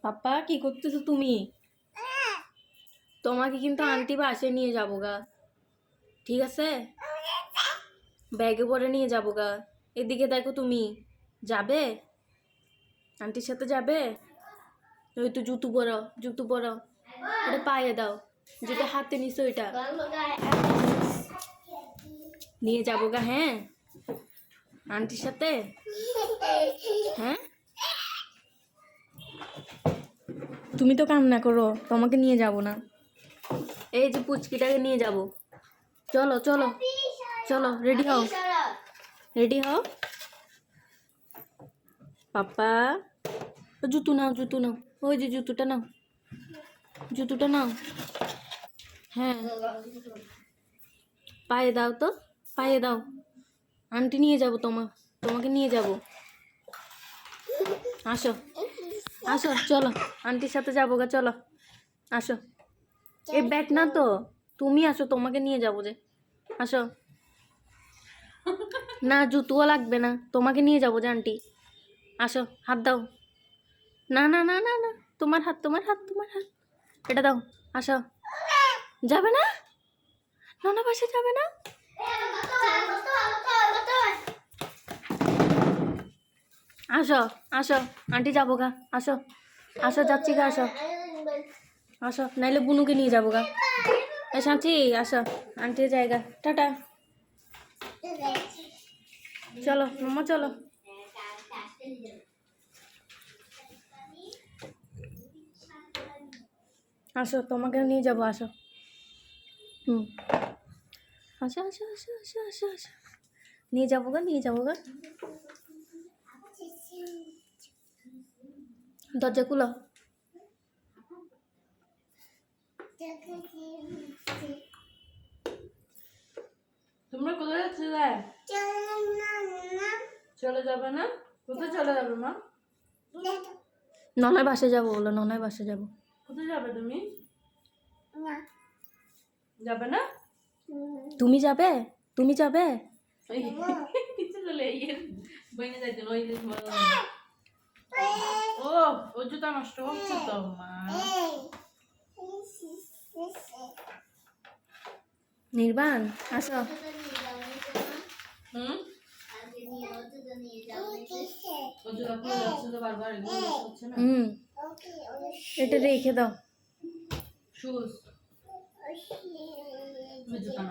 পাপা কি করতেছো তুমি? তোমাকে কিন্তু আন্টি বাসে নিয়ে যাবো গা, ঠিক আছে? ব্যাগে করে নিয়ে যাবো গা। এদিকে দেখো, তুমি যাবে? আন্টির সাথে যাবে? ওই তো জুতো পরো, জুতো পরো, এটা পায়ে দাও, যেটা হাতে নিছো ওইটা নিয়ে যাবো গা। হ্যাঁ, আন্টির সাথে। হ্যাঁ, তুমি তো কান্না করো, তোমাকে নিয়ে যাব না। এই যে পুচকিটাকে নিয়ে যাব। চলো চলো চলো, রেডি হও, রেডি হও। পাপা জুতো নাও, জুতো নাও, ওই যে জুতোটা নাও, জুতোটা নাও। হ্যাঁ, পায়ে দাও তো, পায়ে দাও। আন্টি নিয়ে যাব, তোমাকে নিয়ে যাব। আসো আসো, চলো আন্টির সাথে যাবো গা, চলো আসো। এই ব্যাগ না তো, তুমি আসো, তোমাকে নিয়ে যাবো যে। আসো না, জুতোও লাগবে না, তোমাকে নিয়ে যাবো যে আন্টি। আসো, হাত দাও। না না না না না, তোমার হাত, তোমার হাত, তোমার হাত, এটা দাও। আসো। যাবে না, নানা বাসে যাবে না। আসো আসো, আন্টি যাবো গা, আসো আসো, যাচ্ছি গা, আসো আসো, নাইলে বুনুকে নিয়ে যাবো গা। শান্তি আসো, আন্টির জায়গা, টাটা। চলো মাম্মা, চলো। আসো, তোমাকে নিয়ে যাবো, আসো। আসো আসো আসো আসো আসো আসো, নিয়ে যাবো গা, নিয়ে যাবো গা। দরজা খুলো। তোমরা কোথায় যাচ্ছিলে? চলে যাবে না? কোথায় চলে যাবে মা? ননার বাসে যাবো বলো, ননার বাসে যাবো। কোথায় যাবে তুমি? যাবে না? তুমি যাবে? তুমি যাবে? ও, ও জুতা নষ্ট হচ্ছে তো মা। নির্বাণ আসো। এটা রেখে দাও। শুজ